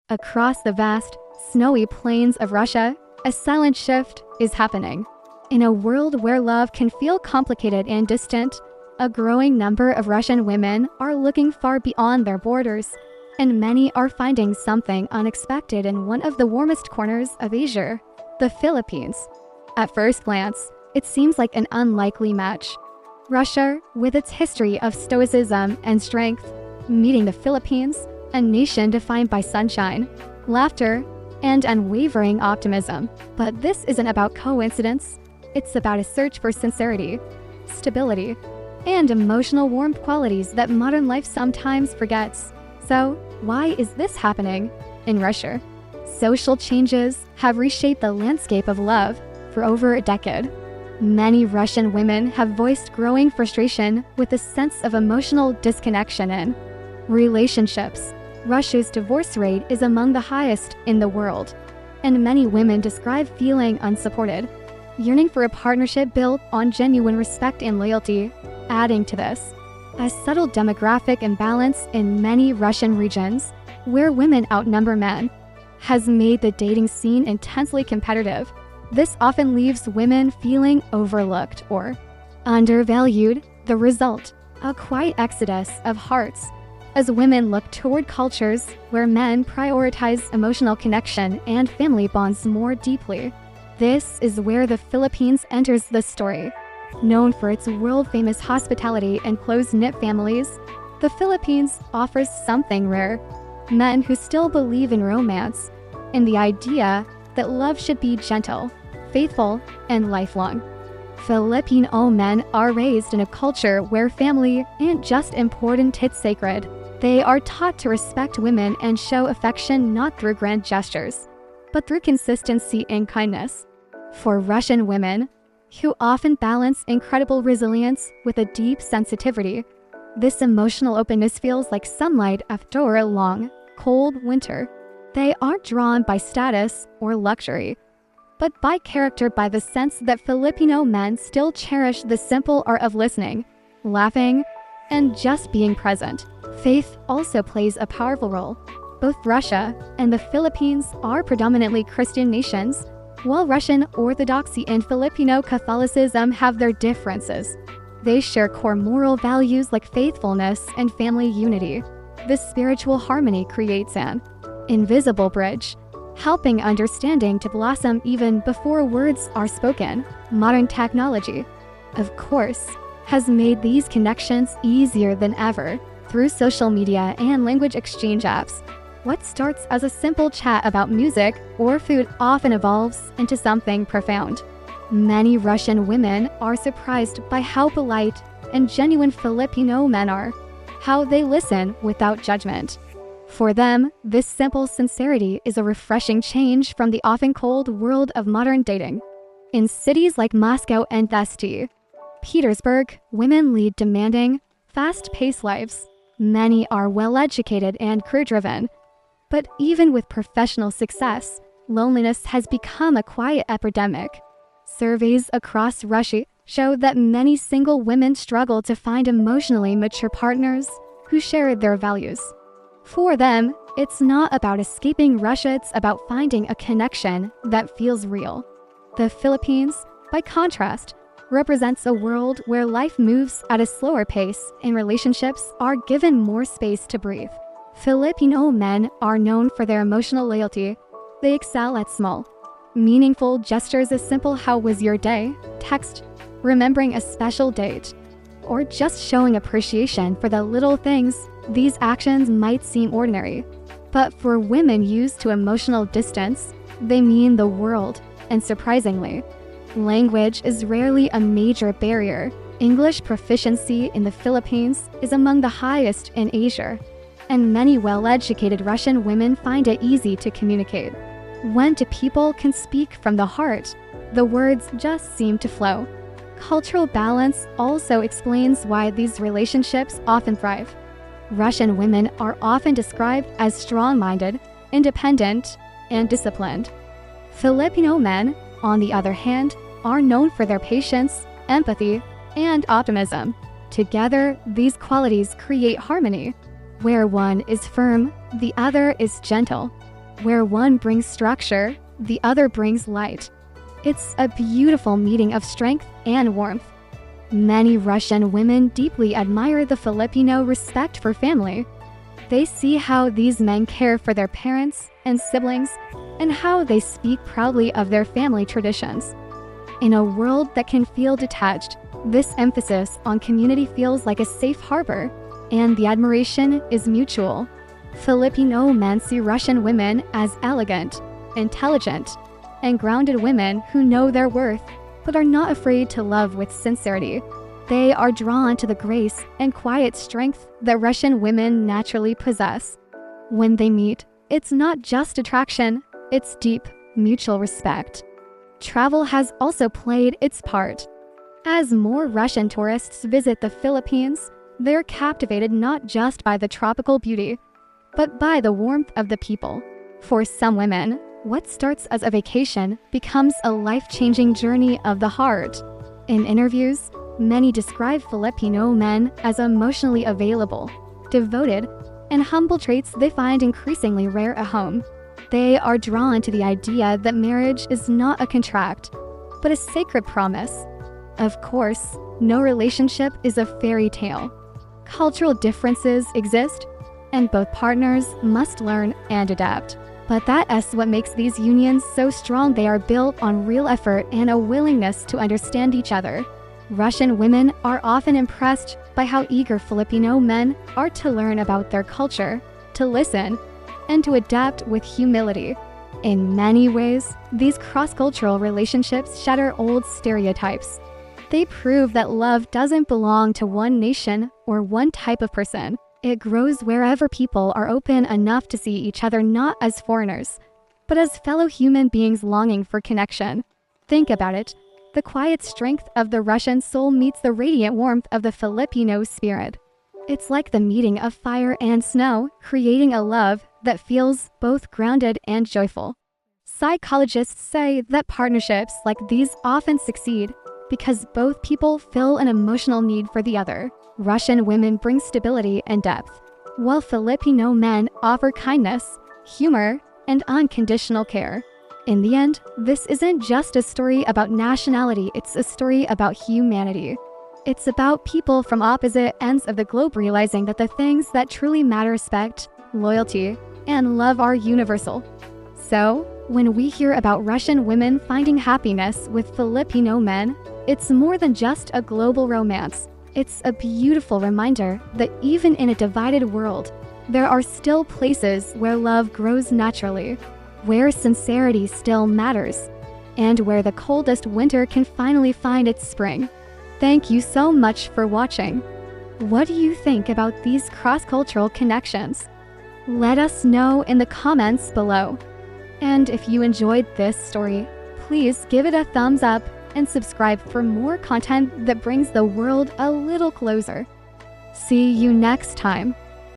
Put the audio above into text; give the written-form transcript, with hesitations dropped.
Across the vast, snowy plains of Russia, a silent shift is happening. In a world where love can feel complicated and distant, a growing number of Russian women are looking far beyond their borders, and many are finding something unexpected in one of the warmest corners of Asia, the Philippines. At first glance, it seems like an unlikely match. Russia, with its history of stoicism and strength, meeting the Philippines, a nation defined by sunshine, laughter, and unwavering optimism. But this isn't about coincidence. It's about a search for sincerity, stability, and emotional warmth qualities that modern life sometimes forgets. So, why is this happening in Russia? Social changes have reshaped the landscape of love for over a decade. Many Russian women have voiced growing frustration with a sense of emotional disconnection in relationships. Russia's divorce rate is among the highest in the world, and many women describe feeling unsupported, yearning for a partnership built on genuine respect and loyalty. Adding to this, a subtle demographic imbalance in many Russian regions, where women outnumber men, has made the dating scene intensely competitive. This often leaves women feeling overlooked or undervalued. The result, a quiet exodus of hearts, as women look toward cultures where men prioritize emotional connection and family bonds more deeply. This is where the Philippines enters the story. Known for its world-famous hospitality and close-knit families, the Philippines offers something rare: men who still believe in romance, and the idea that love should be gentle, faithful, and lifelong. Filipino men are raised in a culture where family ain't just important, it's sacred. They are taught to respect women and show affection not through grand gestures, but through consistency and kindness. For Russian women, who often balance incredible resilience with a deep sensitivity, this emotional openness feels like sunlight after a long, cold winter. They aren't drawn by status or luxury, but by character, by the sense that Filipino men still cherish the simple art of listening, laughing, and just being present. Faith also plays a powerful role. Both Russia and the Philippines are predominantly Christian nations, while Russian Orthodoxy and Filipino Catholicism have their differences. They share core moral values like faithfulness and family unity. This spiritual harmony creates an invisible bridge, helping understanding to blossom even before words are spoken. Modern technology, of course, has made these connections easier than ever through social media and language exchange apps. What starts as a simple chat about music or food often evolves into something profound. Many Russian women are surprised by how polite and genuine Filipino men are, how they listen without judgment. For them, this simple sincerity is a refreshing change from the often cold world of modern dating. In cities like Moscow and St. Petersburg, women lead demanding, fast-paced lives. Many are well-educated and career-driven. But even with professional success, loneliness has become a quiet epidemic. Surveys across Russia show that many single women struggle to find emotionally mature partners who share their values. For them, it's not about escaping Russia, it's about finding a connection that feels real. The Philippines, by contrast, represents a world where life moves at a slower pace and relationships are given more space to breathe. Filipino men are known for their emotional loyalty. They excel at small, meaningful gestures as simple "How was your day?" text, remembering a special date, or just showing appreciation for the little things. These actions might seem ordinary, but for women used to emotional distance, they mean the world. And surprisingly, language is rarely a major barrier. English proficiency in the Philippines is among the highest in Asia, and many well-educated Russian women find it easy to communicate. When two people can speak from the heart, the words just seem to flow. Cultural balance also explains why these relationships often thrive. Russian women are often described as strong-minded, independent, and disciplined. Filipino men, on the other hand, are known for their patience, empathy, and optimism. Together, these qualities create harmony. Where one is firm, the other is gentle. Where one brings structure, the other brings light. It's a beautiful meeting of strength and warmth. Many Russian women deeply admire the Filipino respect for family. They see how these men care for their parents and siblings, and how they speak proudly of their family traditions. In a world that can feel detached, this emphasis on community feels like a safe harbor, and the admiration is mutual. Filipino men see Russian women as elegant, intelligent, and grounded women who know their worth, but are not afraid to love with sincerity. They are drawn to the grace and quiet strength that Russian women naturally possess. When they meet, it's not just attraction, it's deep, mutual respect. Travel has also played its part. As more Russian tourists visit the Philippines, they're captivated not just by the tropical beauty, but by the warmth of the people. For some women, what starts as a vacation becomes a life-changing journey of the heart. In interviews, many describe Filipino men as emotionally available, devoted, and humble traits they find increasingly rare at home. They are drawn to the idea that marriage is not a contract, but a sacred promise. Of course, no relationship is a fairy tale. Cultural differences exist, and both partners must learn and adapt. But that's what makes these unions so strong. They are built on real effort and a willingness to understand each other. Russian women are often impressed by how eager Filipino men are to learn about their culture, to listen, and to adapt with humility. In many ways, these cross-cultural relationships shatter old stereotypes. They prove that love doesn't belong to one nation or one type of person. It grows wherever people are open enough to see each other not as foreigners, but as fellow human beings longing for connection. Think about it. The quiet strength of the Russian soul meets the radiant warmth of the Filipino spirit. It's like the meeting of fire and snow, creating a love that feels both grounded and joyful. Psychologists say that partnerships like these often succeed because both people feel an emotional need for the other. Russian women bring stability and depth, while Filipino men offer kindness, humor, and unconditional care. In the end, this isn't just a story about nationality, it's a story about humanity. It's about people from opposite ends of the globe realizing that the things that truly matter, respect, loyalty, and love, are universal. So, when we hear about Russian women finding happiness with Filipino men, it's more than just a global romance. It's a beautiful reminder that even in a divided world, there are still places where love grows naturally, where sincerity still matters, and where the coldest winter can finally find its spring. Thank you so much for watching. What do you think about these cross-cultural connections? Let us know in the comments below. And if you enjoyed this story, please give it a thumbs up and subscribe for more content that brings the world a little closer. See you next time.